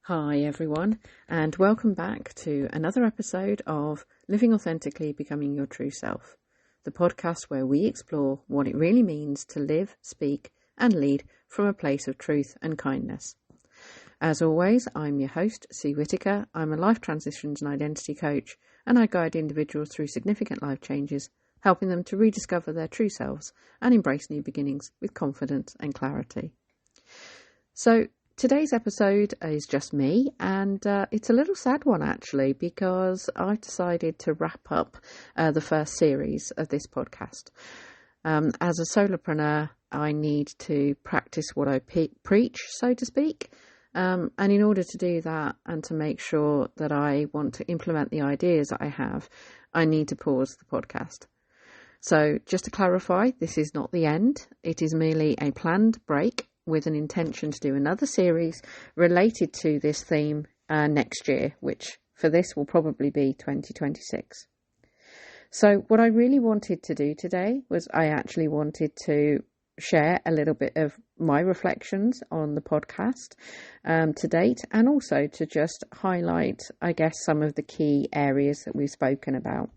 Hi everyone, and welcome back to another episode of Living Authentically, Becoming Your True Self, the podcast where we explore what it really means to live, speak and lead from a place of truth and kindness. As always, I'm your host, Whitaker. I'm a life transitions and identity coach, and I guide individuals through significant life changes, helping them to rediscover their true selves and embrace new beginnings with confidence and clarity. So, today's episode is just me, and it's a little sad one actually, because I've decided to wrap up the first series of this podcast. As a solopreneur, I need to practice what I preach, so to speak. And in order to do that and to make sure that I want to implement the ideas that I have, I need to pause the podcast. So just to clarify, this is not the end. It is merely a planned break with an intention to do another series related to this theme next year, which for this will probably be 2026. So what I really wanted to do today was I actually wanted to share a little bit of my reflections on the podcast to date, and also to just highlight, I guess, some of the key areas that we've spoken about.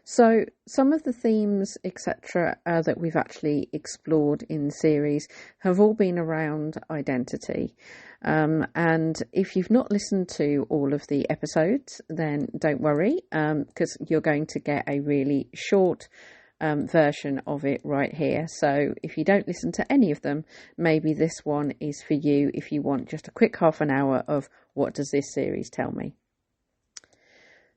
So some of the themes, etc., that we've actually explored in the series have all been around identity. And if you've not listened to all of the episodes, then don't worry, because you're going to get a really short version of it right here. So if you don't listen to any of them, maybe this one is for you if you want just a quick half an hour of what does this series tell me.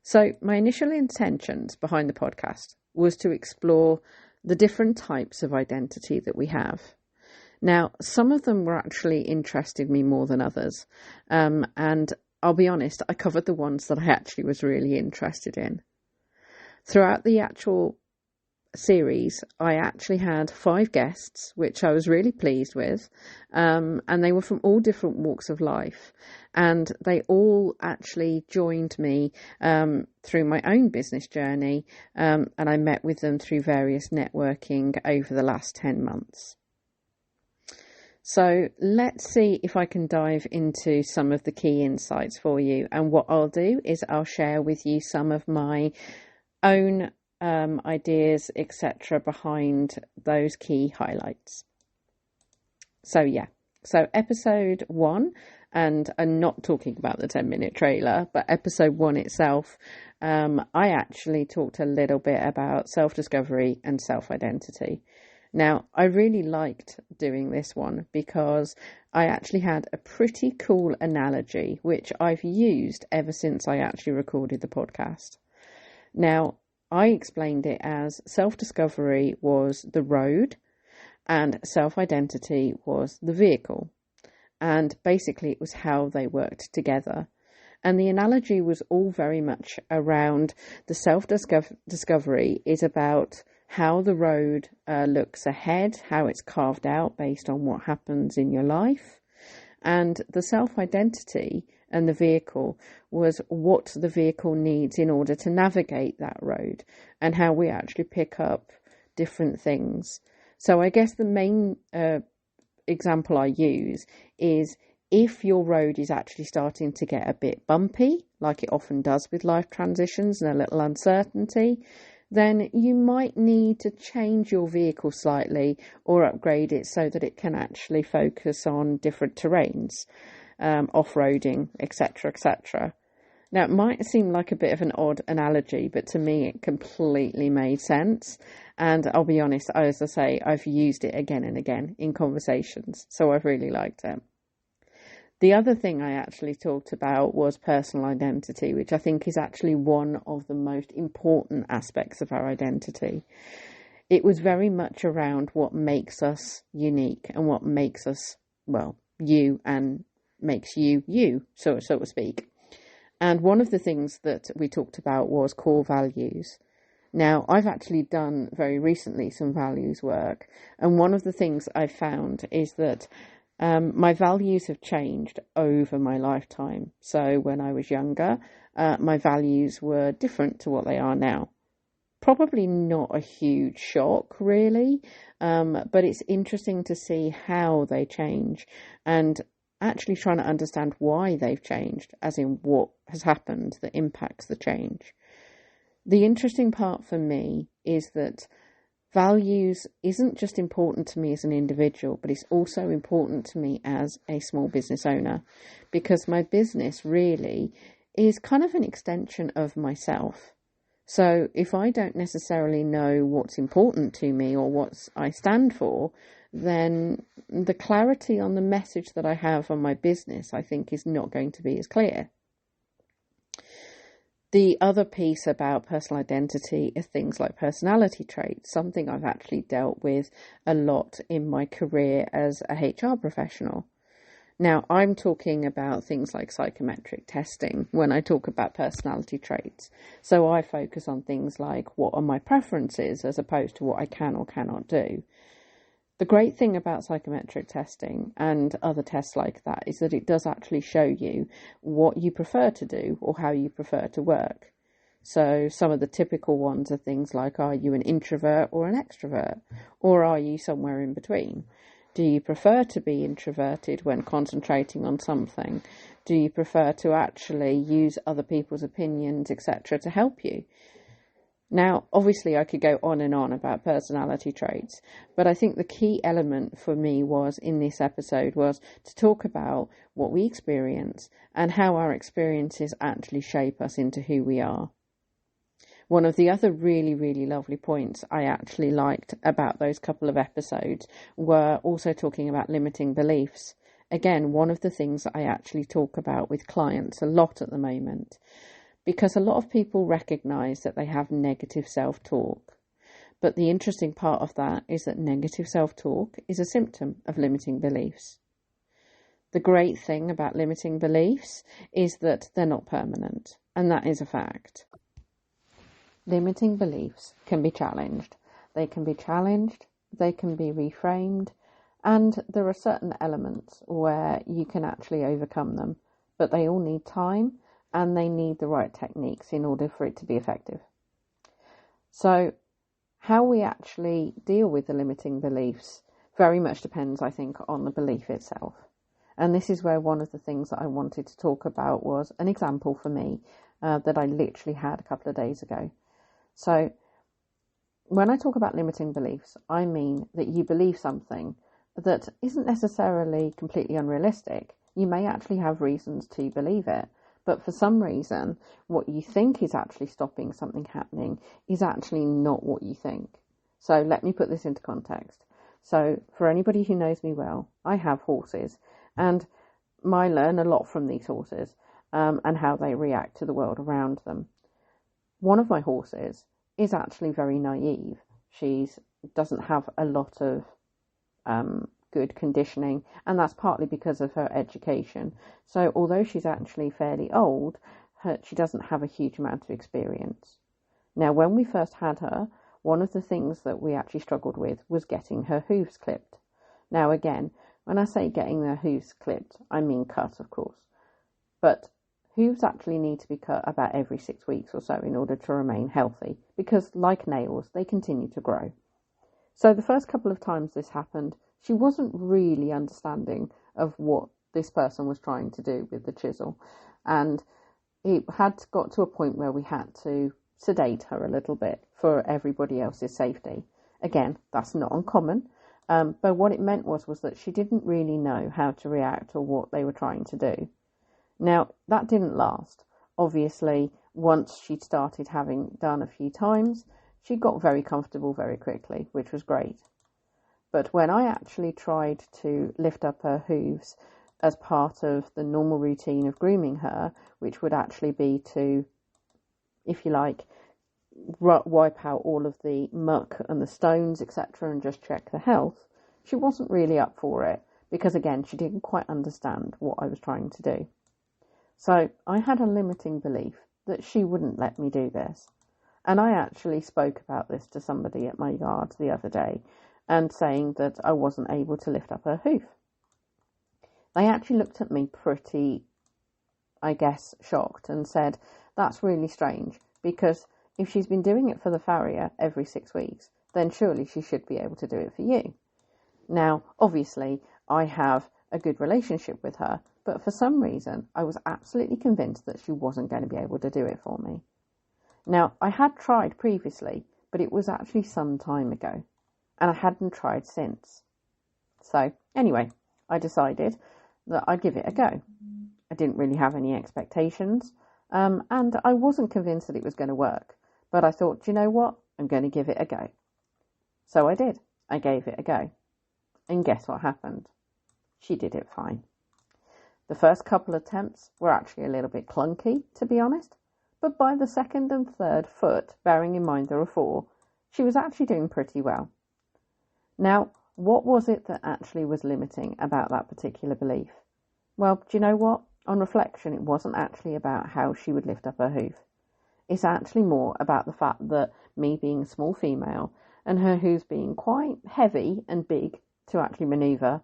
So my initial intentions behind the podcast was to explore the different types of identity that we have. Now, some of them were actually interested me more than others. And I'll be honest, I covered the ones that I actually was really interested in. Throughout the actual series, I actually had 5 guests, which I was really pleased with, and they were from all different walks of life, and they all actually joined me through my own business journey, and I met with them through various networking over the last 10 months. So let's see if I can dive into some of the key insights for you, and what I'll do is I'll share with you some of my own ideas, etc., behind those key highlights. So episode 1, and I'm not talking about the 10-minute trailer, but episode 1 itself, I actually talked a little bit about self-discovery and self-identity. Now, I really liked doing this one because I actually had a pretty cool analogy which I've used ever since I actually recorded the podcast. Now, I explained it as self-discovery was the road and self-identity was the vehicle. And basically it was how they worked together. And the analogy was all very much around the self-discovery is about how the road looks ahead, how it's carved out based on what happens in your life. And the self-identity and the vehicle was what the vehicle needs in order to navigate that road, and how we actually pick up different things. So I guess the main example I use is if your road is actually starting to get a bit bumpy, like it often does with life transitions and a little uncertainty, then you might need to change your vehicle slightly or upgrade it so that it can actually focus on different terrains, off-roading, etc., etc. Now, it might seem like a bit of an odd analogy, but to me it completely made sense. And I'll be honest, as I say, I've used it again and again in conversations, so I've really liked it. The other thing I actually talked about was personal identity, which I think is actually one of the most important aspects of our identity. It was very much around what makes us unique and what makes us, well, you, and makes you, so to speak. And one of the things that we talked about was core values. Now, I've actually done very recently some values work, and one of the things I found is that my values have changed over my lifetime. So when I was younger, my values were different to what they are now. Probably not a huge shock, really, but it's interesting to see how they change. And actually trying to understand why they've changed, as in what has happened that impacts the change. The interesting part for me is that values isn't just important to me as an individual, but it's also important to me as a small business owner, because my business really is kind of an extension of myself. So if I don't necessarily know what's important to me or what I stand for, then the clarity on the message that I have on my business, I think, is not going to be as clear. The other piece about personal identity is things like personality traits, something I've actually dealt with a lot in my career as a HR professional. Now, I'm talking about things like psychometric testing when I talk about personality traits. So I focus on things like what are my preferences as opposed to what I can or cannot do. The great thing about psychometric testing and other tests like that is that it does actually show you what you prefer to do or how you prefer to work. So some of the typical ones are things like, are you an introvert or an extrovert? Or are you somewhere in between? Do you prefer to be introverted when concentrating on something? Do you prefer to actually use other people's opinions, etc., to help you? Now, obviously, I could go on and on about personality traits, but I think the key element for me was in this episode was to talk about what we experience and how our experiences actually shape us into who we are. One of the other really, really lovely points I actually liked about those couple of episodes were also talking about limiting beliefs. Again, one of the things that I actually talk about with clients a lot at the moment, because a lot of people recognise that they have negative self-talk. But the interesting part of that is that negative self-talk is a symptom of limiting beliefs. The great thing about limiting beliefs is that they're not permanent, and that is a fact. Limiting beliefs can be challenged. They can be reframed, and there are certain elements where you can actually overcome them, but they all need time and they need the right techniques in order for it to be effective. So how we actually deal with the limiting beliefs very much depends, I think, on the belief itself. And this is where one of the things that I wanted to talk about was an example for me that I literally had a couple of days ago. So when I talk about limiting beliefs, I mean that you believe something that isn't necessarily completely unrealistic. You may actually have reasons to believe it, but for some reason, what you think is actually stopping something happening is actually not what you think. So let me put this into context. So for anybody who knows me well, I have horses, and I learn a lot from these horses and how they react to the world around them. One of my horses is actually very naive. She doesn't have a lot of good conditioning, and that's partly because of her education. So although she's actually fairly old, she doesn't have a huge amount of experience. Now, when we first had her, one of the things that we actually struggled with was getting her hooves clipped. Now, again, when I say getting their hooves clipped, I mean cut, of course. But hooves actually need to be cut about every 6 weeks or so in order to remain healthy, because like nails, they continue to grow. So the first couple of times this happened, she wasn't really understanding of what this person was trying to do with the chisel. And it had got to a point where we had to sedate her a little bit for everybody else's safety. Again, that's not uncommon. But what it meant was that she didn't really know how to react or what they were trying to do. Now, that didn't last. Obviously, once she'd started having done a few times, she got very comfortable very quickly, which was great. But when I actually tried to lift up her hooves as part of the normal routine of grooming her, which would actually be to, if you like, wipe out all of the muck and the stones, etc., and just check the health, she wasn't really up for it, because again, she didn't quite understand what I was trying to do. So I had a limiting belief that she wouldn't let me do this. And I actually spoke about this to somebody at my yard the other day, and saying that I wasn't able to lift up her hoof. They actually looked at me pretty, I guess, shocked, and said, that's really strange, because if she's been doing it for the farrier every 6 weeks, then surely she should be able to do it for you. Now, obviously, I have a good relationship with her, but for some reason I was absolutely convinced that she wasn't going to be able to do it for me. Now, I had tried previously, but it was actually some time ago, and I hadn't tried since. So anyway, I decided that I'd give it a go. I didn't really have any expectations, and I wasn't convinced that it was going to work, but I thought, you know what, I'm going to give it a go. So I did. I gave it a go. And guess what happened? She did it fine. The first couple of attempts were actually a little bit clunky, to be honest, but by the second and third foot, bearing in mind there were 4, she was actually doing pretty well. Now, what was it that actually was limiting about that particular belief? Well, do you know what? On reflection, it wasn't actually about how she would lift up her hoof. It's actually more about the fact that me being a small female and her hooves being quite heavy and big to actually manoeuvre,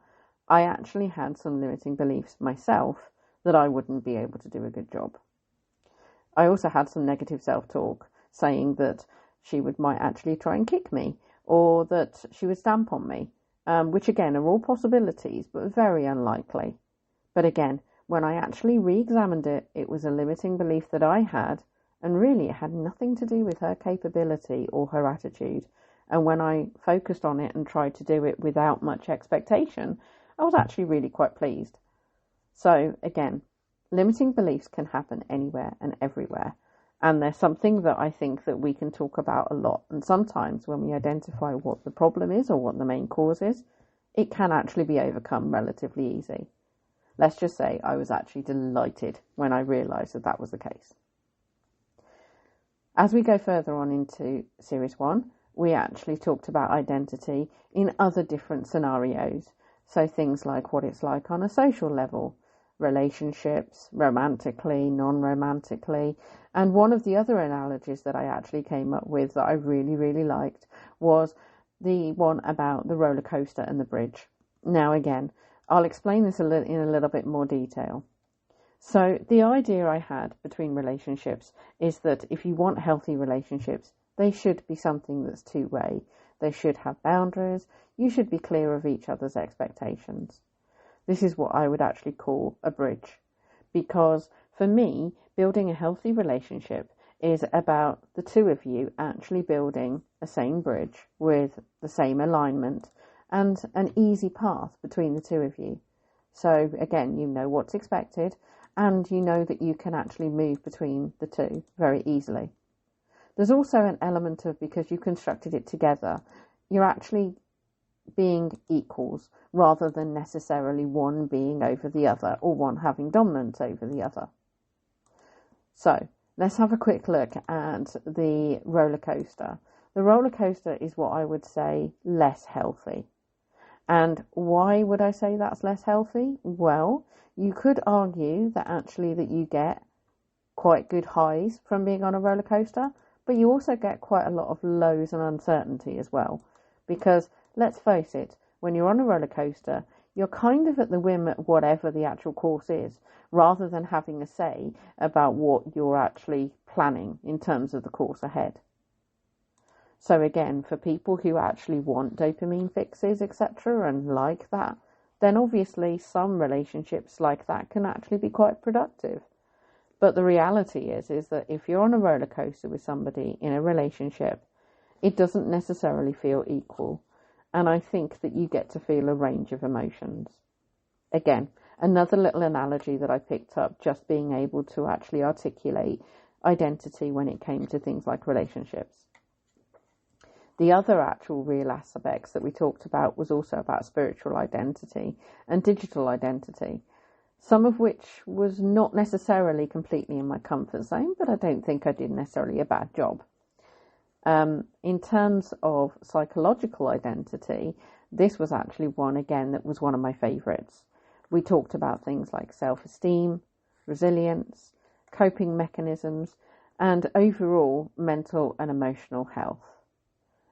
I actually had some limiting beliefs myself that I wouldn't be able to do a good job. I also had some negative self-talk saying that she might actually try and kick me, or that she would stamp on me, which again are all possibilities, but very unlikely. But again, when I actually re-examined it, it was a limiting belief that I had, and really it had nothing to do with her capability or her attitude. And when I focused on it and tried to do it without much expectation, I was actually really quite pleased. So again, limiting beliefs can happen anywhere and everywhere. And they're something that I think that we can talk about a lot. And sometimes when we identify what the problem is or what the main cause is, it can actually be overcome relatively easy. Let's just say I was actually delighted when I realised that that was the case. As we go further on into Series 1, we actually talked about identity in other different scenarios. So things like what it's like on a social level, relationships, romantically, non-romantically. And one of the other analogies that I actually came up with that I really, really liked was the one about the roller coaster and the bridge. Now again, I'll explain this in a little bit more detail. So the idea I had between relationships is that if you want healthy relationships, they should be something that's two-way. They should have boundaries. You should be clear of each other's expectations. This is what I would actually call a bridge. Because for me, building a healthy relationship is about the two of you actually building a same bridge with the same alignment and an easy path between the two of you. So again, you know what's expected and you know that you can actually move between the two very easily. There's also an element of, because you constructed it together, you're actually being equals rather than necessarily one being over the other or one having dominance over the other. So let's have a quick look at the roller coaster. The roller coaster is what I would say less healthy. And why would I say that's less healthy? Well, you could argue that actually that you get quite good highs from being on a roller coaster, but you also get quite a lot of lows and uncertainty as well. Because let's face it, when you're on a roller coaster, you're kind of at the whim of whatever the actual course is, rather than having a say about what you're actually planning in terms of the course ahead. So again, for people who actually want dopamine fixes, etc., and like that, then obviously some relationships like that can actually be quite productive. But the reality is that if you're on a roller coaster with somebody in a relationship, it doesn't necessarily feel equal. And I think that you get to feel a range of emotions. Again, another little analogy that I picked up, just being able to actually articulate identity when it came to things like relationships. The other actual real aspects that we talked about was also about spiritual identity and digital identity, some of which was not necessarily completely in my comfort zone, but I don't think I did necessarily a bad job. In terms of psychological identity, this was actually one, again, that was one of my favourites. We talked about things like self-esteem, resilience, coping mechanisms, and overall mental and emotional health.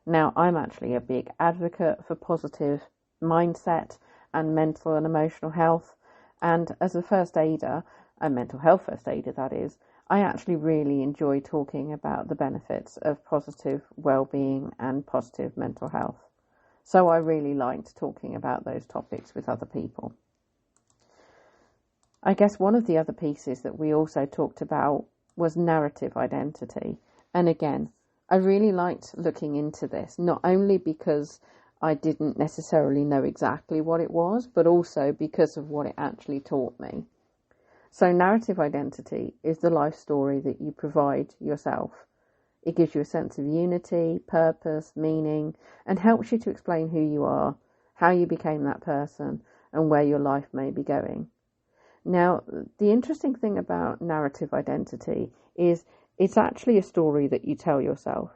Now, I'm actually a big advocate for positive mindset and mental and emotional health. And as a first aider, a mental health first aider that is, I actually really enjoy talking about the benefits of positive well-being and positive mental health. So I really liked talking about those topics with other people. I guess one of the other pieces that we also talked about was narrative identity. And again, I really liked looking into this, not only because I didn't necessarily know exactly what it was, but also because of what it actually taught me. So narrative identity is the life story that you provide yourself. It gives you a sense of unity, purpose, meaning, and helps you to explain who you are, how you became that person, and where your life may be going. Now, the interesting thing about narrative identity is it's actually a story that you tell yourself.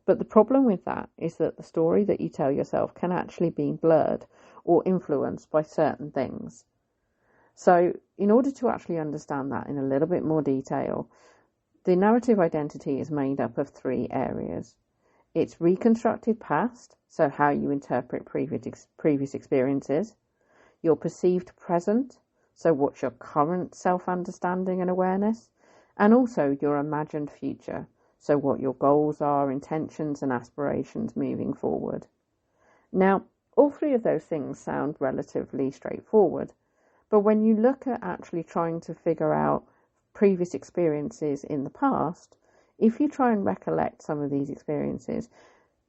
But the problem with that is that the story that you tell yourself can actually be blurred or influenced by certain things. So in order to actually understand that in a little bit more detail, the narrative identity is made up of 3 areas. It's reconstructed past, so how you interpret previous experiences. Your perceived present, so what's your current self-understanding and awareness. And also your imagined future, so what your goals are, intentions and aspirations moving forward. Now, all 3 of those things sound relatively straightforward, but when you look at actually trying to figure out previous experiences in the past, if you try and recollect some of these experiences,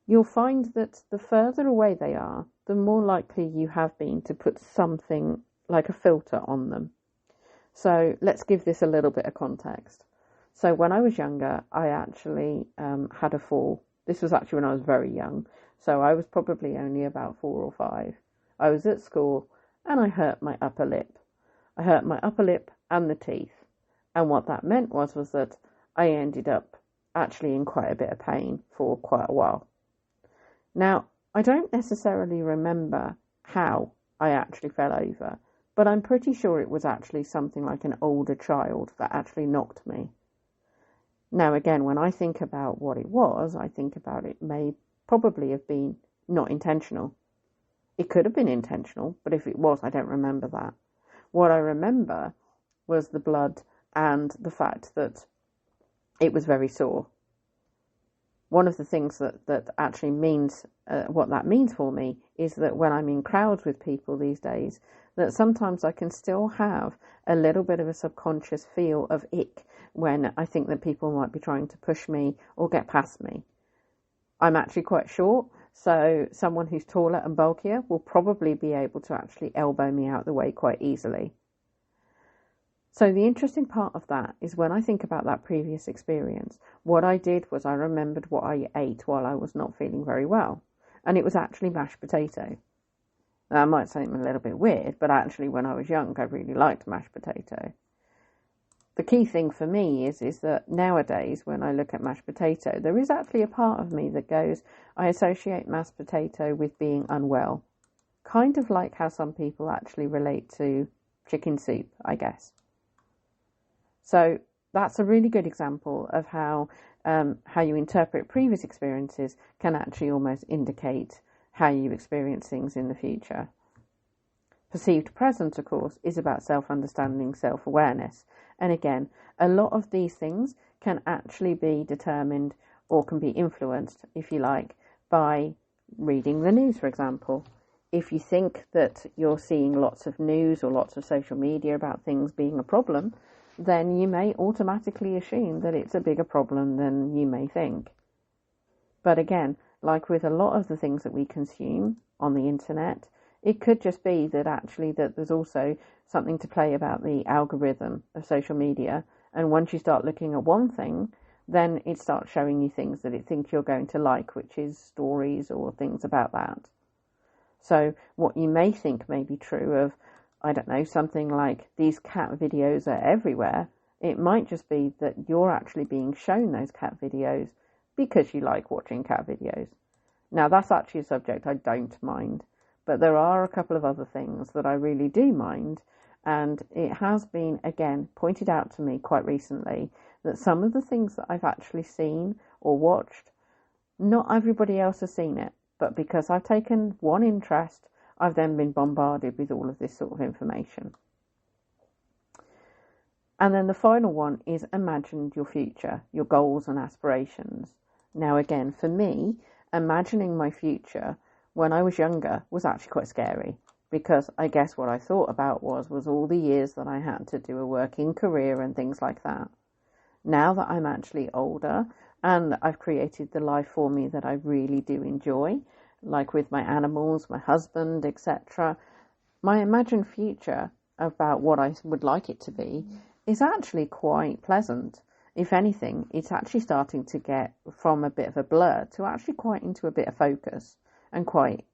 you'll find that the further away they are, the more likely you have been to put something like a filter on them. So let's give this a little bit of context. So when I was younger, I actually had a fall. This was actually when I was very young. So I was probably only about 4 or 5. I was at school and I hurt my upper lip. I hurt my upper lip and the teeth. And what that meant was that I ended up actually in quite a bit of pain for quite a while. Now, I don't necessarily remember how I actually fell over, but I'm pretty sure it was actually something like an older child that actually knocked me. Now, again, when I think about what it was, I think about it may probably have been not intentional. It could have been intentional, but if it was, I don't remember that. What I remember was the blood and the fact that it was very sore. One of the things that actually means, what that means for me, is that when I'm in crowds with people these days, that sometimes I can still have a little bit of a subconscious feel of ick when I think that people might be trying to push me or get past me. I'm actually quite short, so someone who's taller and bulkier will probably be able to actually elbow me out the way quite easily. So the interesting part of that is when I think about that previous experience, what I did was I remembered what I ate while I was not feeling very well. And it was actually mashed potato. Now, that might seem a little bit weird, but actually when I was young, I really liked mashed potato. The key thing for me is that nowadays, when I look at mashed potato, there is actually a part of me that goes, I associate mashed potato with being unwell. Kind of like how some people actually relate to chicken soup, I guess. So that's a really good example of how you interpret previous experiences can actually almost indicate how you experience things in the future. Perceived present, of course, is about self-understanding, self-awareness. And again, a lot of these things can actually be determined or can be influenced, if you like, by reading the news, for example. If you think that you're seeing lots of news or lots of social media about things being a problem, then you may automatically assume that it's a bigger problem than you may think. But again, like with a lot of the things that we consume on the internet, it could just be that actually that there's also something to play about the algorithm of social media. And once you start looking at one thing, then it starts showing you things that it thinks you're going to like, which is stories or things about that. So what you may think may be true of, I don't know, something like these cat videos are everywhere, it might just be that you're actually being shown those cat videos because you like watching cat videos. Now, that's actually a subject I don't mind, but there are a couple of other things that I really do mind, and it has been, again, pointed out to me quite recently that some of the things that I've actually seen or watched, not everybody else has seen it, but because I've taken one interest, I've then been bombarded with all of this sort of information. And then the final one is imagine your future, your goals and aspirations. Now, again, for me, imagining my future when I was younger was actually quite scary because I guess what I thought about was all the years that I had to do a working career and things like that. Now that I'm actually older and I've created the life for me that I really do enjoy, like with my animals, my husband, etc., my imagined future about what I would like it to be is actually quite pleasant. If anything, it's actually starting to get from a bit of a blur to actually quite into a bit of focus and quite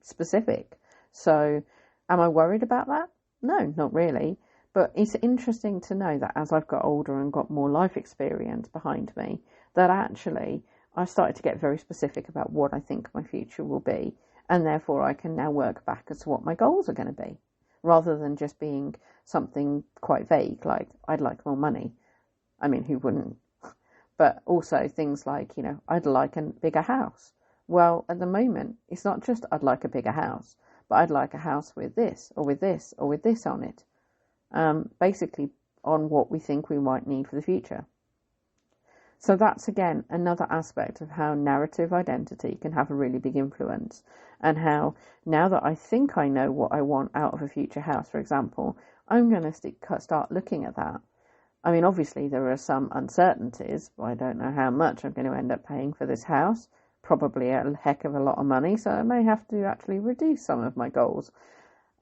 specific. So am I worried about that? No, not really. But it's interesting to know that as I've got older and got more life experience behind me, that actually I've started to get very specific about what I think my future will be. And therefore I can now work back as to what my goals are going to be, rather than just being something quite vague, like I'd like more money. I mean, who wouldn't? But also things like, I'd like a bigger house. Well, at the moment, it's not just I'd like a bigger house, but I'd like a house with this, or with this, or with this on it. Basically on what we think we might need for the future. So that's, again, another aspect of how narrative identity can have a really big influence, and how now that I think I know what I want out of a future house, for example, I'm going to start looking at that. I mean, obviously there are some uncertainties. I don't know how much I'm going to end up paying for this house, probably a heck of a lot of money, so I may have to actually reduce some of my goals.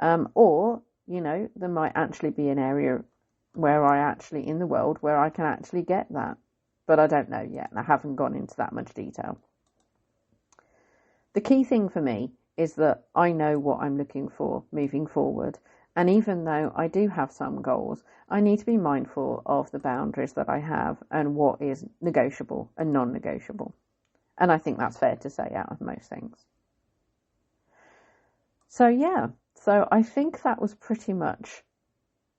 Or, there might actually be an area where I actually, in the world, where I can actually get that. But I don't know yet, and I haven't gone into that much detail. The key thing for me is that I know what I'm looking for moving forward. And even though I do have some goals, I need to be mindful of the boundaries that I have and what is negotiable and non-negotiable. And I think that's fair to say out of most things. So I think that was pretty much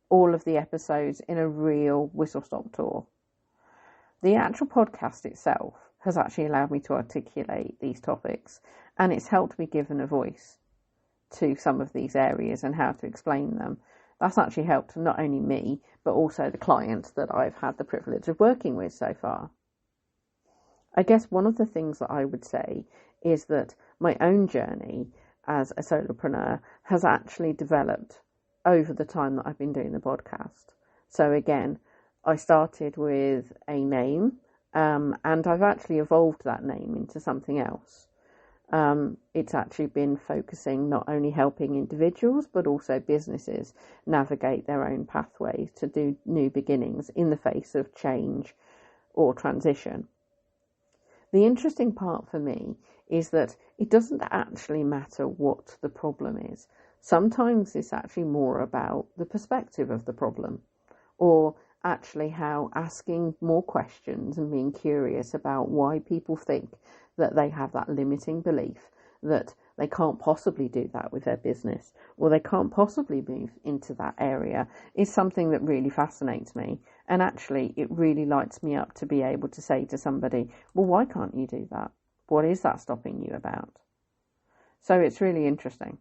all of the episodes in a real whistle-stop tour. The actual podcast itself has actually allowed me to articulate these topics, and it's helped me give a voice to some of these areas and how to explain them. That's actually helped not only me, but also the clients that I've had the privilege of working with so far. I guess one of the things that I would say is that my own journey as a solopreneur has actually developed over the time that I've been doing the podcast. So again, I started with a name, and I've actually evolved that name into something else. It's actually been focusing not only helping individuals, but also businesses navigate their own pathways to do new beginnings in the face of change or transition. The interesting part for me is that it doesn't actually matter what the problem is. Sometimes it's actually more about the perspective of the problem, or actually how asking more questions and being curious about why people think that they have that limiting belief that they can't possibly do that with their business, or they can't possibly move into that area, is something that really fascinates me. And actually it really lights me up to be able to say to somebody, well, why can't you do that? What is that stopping you about? So it's really interesting.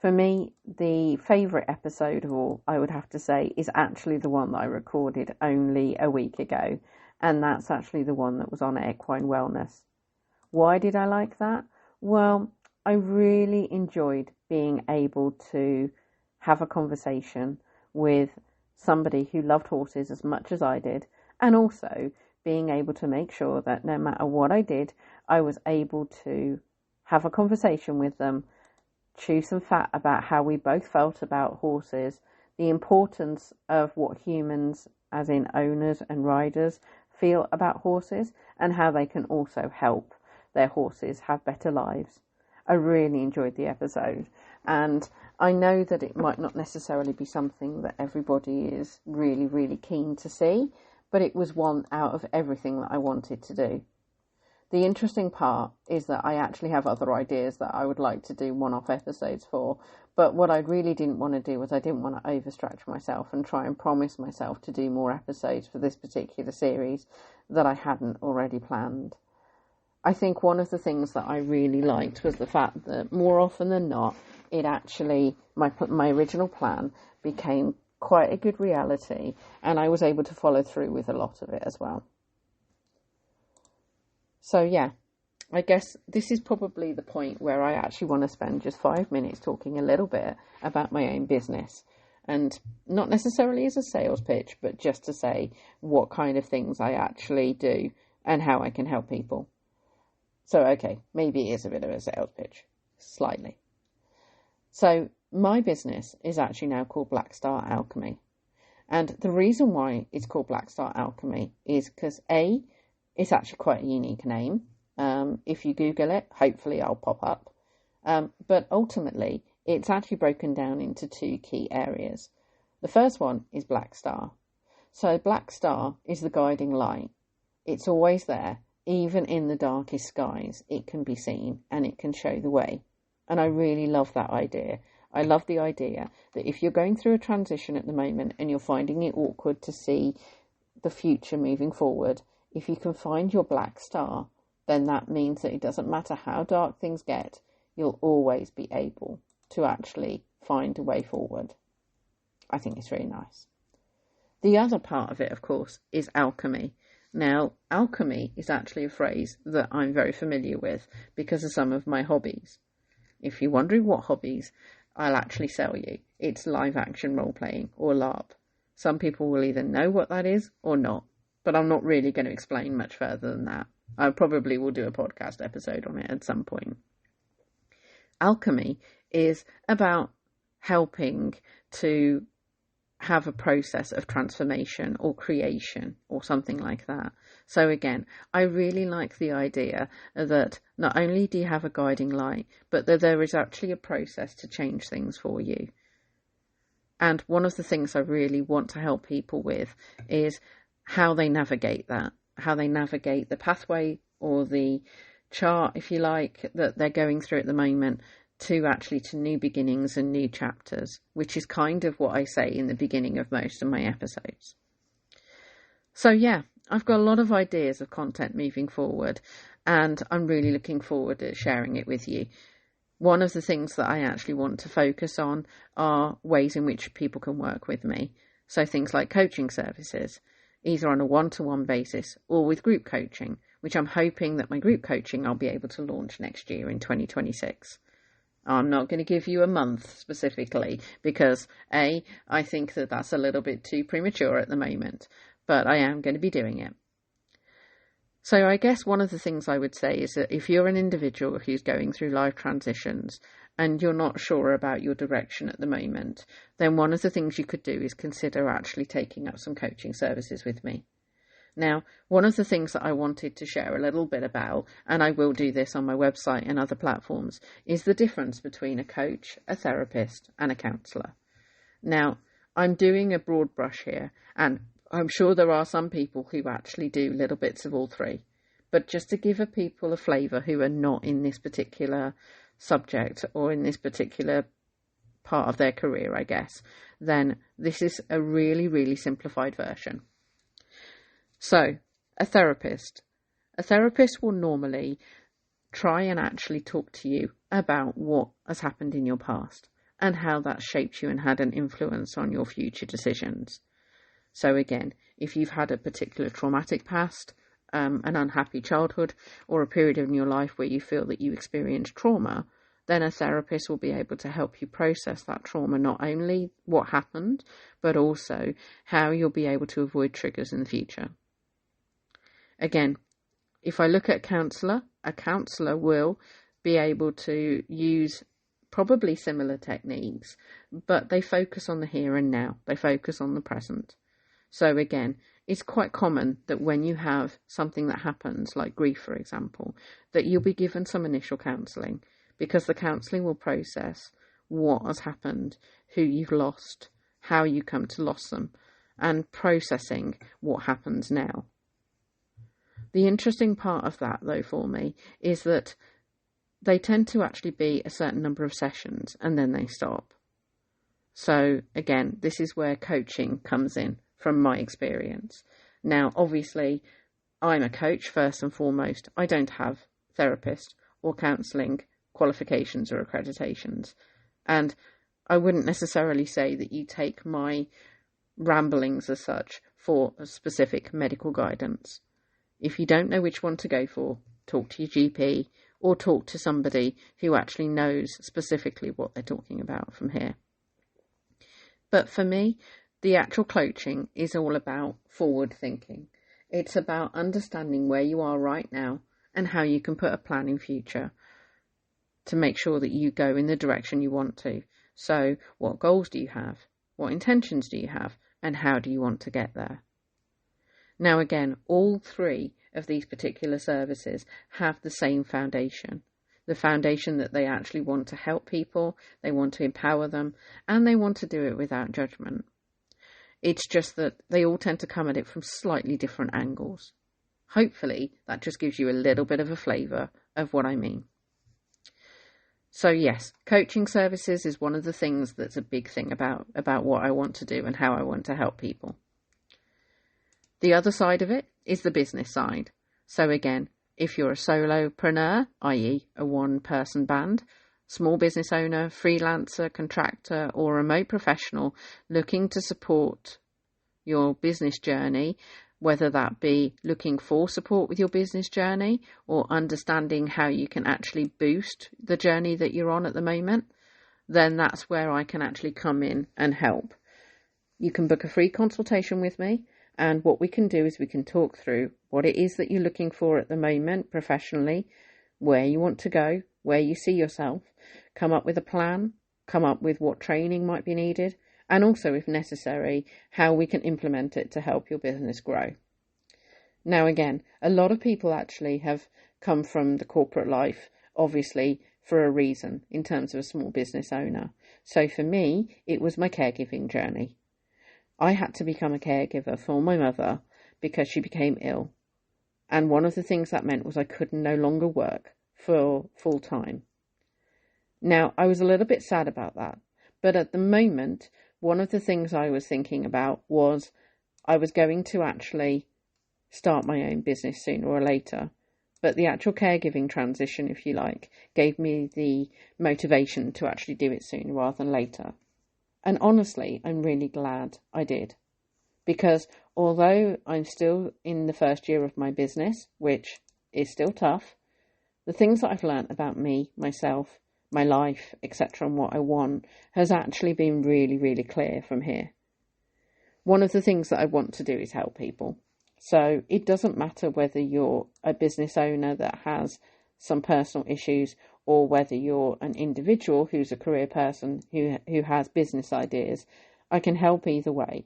For me, the favourite episode of all, I would have to say, is actually the one that I recorded only a week ago. And that's actually the one that was on equine wellness. Why did I like that? Well, I really enjoyed being able to have a conversation with somebody who loved horses as much as I did, and also being able to make sure that no matter what I did, I was able to have a conversation with them, chew some fat about how we both felt about horses, the importance of what humans, as in owners and riders, feel about horses, and how they can also help their horses have better lives. I really enjoyed the episode, and I know that it might not necessarily be something that everybody is really, really keen to see, but it was one out of everything that I wanted to do. The interesting part is that I actually have other ideas that I would like to do one-off episodes for, but what I really didn't want to do was I didn't want to overstretch myself and try and promise myself to do more episodes for this particular series that I hadn't already planned. I think one of the things that I really liked was the fact that more often than not, it actually, my original plan became quite a good reality, and I was able to follow through with a lot of it as well. So I guess this is probably the point where I actually want to spend just 5 minutes talking a little bit about my own business. And not necessarily as a sales pitch, but just to say what kind of things I actually do and how I can help people. So, okay, maybe it is a bit of a sales pitch, slightly. So my business is actually now called Black Star Alchemy. And the reason why it's called Black Star Alchemy is because A, it's actually quite a unique name. If you Google it, hopefully I'll pop up. But ultimately, it's actually broken down into two key areas. The first one is Black Star. So Black Star is the guiding light. It's always there, even in the darkest skies. It can be seen and it can show the way. And I really love that idea. I love the idea that if you're going through a transition at the moment and you're finding it awkward to see the future moving forward, if you can find your black star, then that means that it doesn't matter how dark things get, you'll always be able to actually find a way forward. I think it's really nice. The other part of it, of course, is alchemy. Now, alchemy is actually a phrase that I'm very familiar with because of some of my hobbies. If you're wondering what hobbies, I'll actually sell you. It's live action role playing, or LARP. Some people will either know what that is or not, but I'm not really going to explain much further than that. I probably will do a podcast episode on it at some point. Alchemy is about helping to have a process of transformation or creation or something like that. So again, I really like the idea that not only do you have a guiding light, but that there is actually a process to change things for you. And one of the things I really want to help people with is how they navigate that, how they navigate the pathway or the chart, if you like, that they're going through at the moment to new beginnings and new chapters, which is kind of what I say in the beginning of most of my episodes. So yeah, I've got a lot of ideas of content moving forward, and I'm really looking forward to sharing it with you. One of the things that I actually want to focus on are ways in which people can work with me. So things like coaching services, either on a one-to-one basis or with group coaching, which I'm hoping that my group coaching I'll be able to launch next year in 2026. I'm not going to give you a month specifically because A, I think that that's a little bit too premature at the moment, but I am going to be doing it. So I guess one of the things I would say is that if you're an individual who's going through life transitions and you're not sure about your direction at the moment, then one of the things you could do is consider actually taking up some coaching services with me. Now, one of the things that I wanted to share a little bit about, and I will do this on my website and other platforms, is the difference between a coach, a therapist, and a counsellor. Now, I'm doing a broad brush here, and I'm sure there are some people who actually do little bits of all three. But just to give people a flavour who are not in this particular subject or in this particular part of their career, I guess, then this is a really, really simplified version. So, a therapist. A therapist will normally try and actually talk to you about what has happened in your past and how that shaped you and had an influence on your future decisions. So again, if you've had a particular traumatic past, an unhappy childhood, or a period in your life where you feel that you experienced trauma, then a therapist will be able to help you process that trauma, not only what happened, but also how you'll be able to avoid triggers in the future. Again, if I look at a counsellor will be able to use probably similar techniques, but they focus on the here and now. They focus on the present. So again, it's quite common that when you have something that happens, like grief, for example, that you'll be given some initial counselling, because the counselling will process what has happened, who you've lost, how you come to lose them, and processing what happens now. The interesting part of that, though, for me, is that they tend to actually be a certain number of sessions and then they stop. So again, this is where coaching comes in from my experience. Now, obviously, I'm a coach first and foremost. I don't have therapist or counselling qualifications or accreditations. And I wouldn't necessarily say that you take my ramblings as such for a specific medical guidance. If you don't know which one to go for, talk to your GP, or talk to somebody who actually knows specifically what they're talking about from here. But for me, the actual coaching is all about forward thinking. It's about understanding where you are right now and how you can put a plan in future to make sure that you go in the direction you want to. So what goals do you have? What intentions do you have? And how do you want to get there? Now again, all three of these particular services have the same foundation. The foundation that they actually want to help people, they want to empower them, and they want to do it without judgment. It's just that they all tend to come at it from slightly different angles. Hopefully, that just gives you a little bit of a flavour of what I mean. So yes, coaching services is one of the things that's a big thing about what I want to do and how I want to help people. The other side of it is the business side. So again, if you're a solopreneur, i.e. a one-person band, small business owner, freelancer, contractor, or remote professional looking to support your business journey, whether that be looking for support with your business journey or understanding how you can actually boost the journey that you're on at the moment, then that's where I can actually come in and help. You can book a free consultation with me, and what we can do is we can talk through what it is that you're looking for at the moment professionally, where you want to go, where you see yourself, come up with a plan, come up with what training might be needed, and also, if necessary, how we can implement it to help your business grow. Now again, a lot of people actually have come from the corporate life, obviously, for a reason in terms of a small business owner. So for me, it was my caregiving journey. I had to become a caregiver for my mother because she became ill. And one of the things that meant was I could no longer work for full time. Now, I was a little bit sad about that. But at the moment, one of the things I was thinking about was I was going to actually start my own business sooner or later. But the actual caregiving transition, if you like, gave me the motivation to actually do it sooner rather than later. And honestly, I'm really glad I did. Because although I'm still in the first year of my business, which is still tough, the things that I've learnt about me, myself, my life, etc., and what I want has actually been really, really clear from here. One of the things that I want to do is help people. So it doesn't matter whether you're a business owner that has some personal issues or whether you're an individual who's a career person who has business ideas. I can help either way.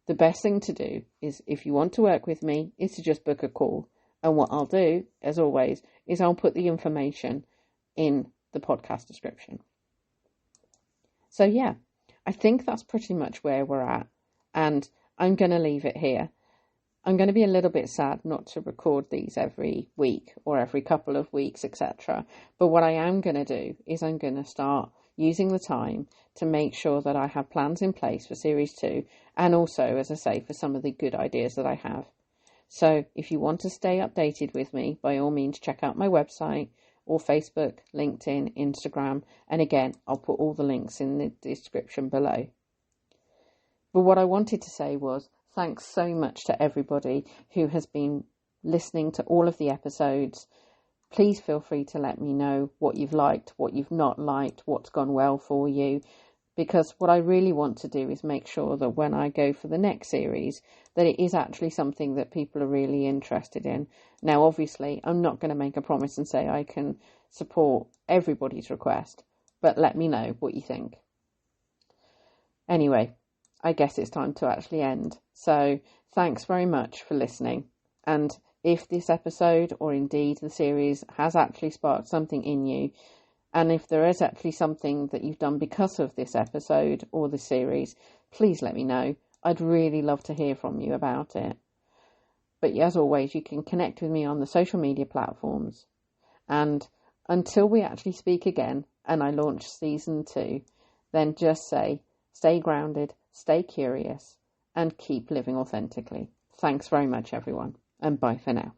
The best thing to do is, if you want to work with me, is to just book a call. And what I'll do, as always, is I'll put the information in the podcast description. So yeah, I think that's pretty much where we're at. And I'm going to leave it here. I'm going to be a little bit sad not to record these every week or every couple of weeks, etc. But what I am going to do is I'm going to start using the time to make sure that I have plans in place for Series 2 and also, as I say, for some of the good ideas that I have. So if you want to stay updated with me, by all means, check out my website or Facebook, LinkedIn, Instagram. And again, I'll put all the links in the description below. But what I wanted to say was, thanks so much to everybody who has been listening to all of the episodes. Please feel free to let me know what you've liked, what you've not liked, what's gone well for you. Because what I really want to do is make sure that when I go for the next series, that it is actually something that people are really interested in. Now, obviously, I'm not going to make a promise and say I can support everybody's request, but let me know what you think. Anyway, I guess it's time to actually end. So thanks very much for listening. And if this episode or indeed the series has actually sparked something in you, and if there is actually something that you've done because of this episode or the series, please let me know. I'd really love to hear from you about it. But as always, you can connect with me on the social media platforms. And until we actually speak again and I launch season 2, then just say, stay grounded, stay curious, and keep living authentically. Thanks very much, everyone, and bye for now.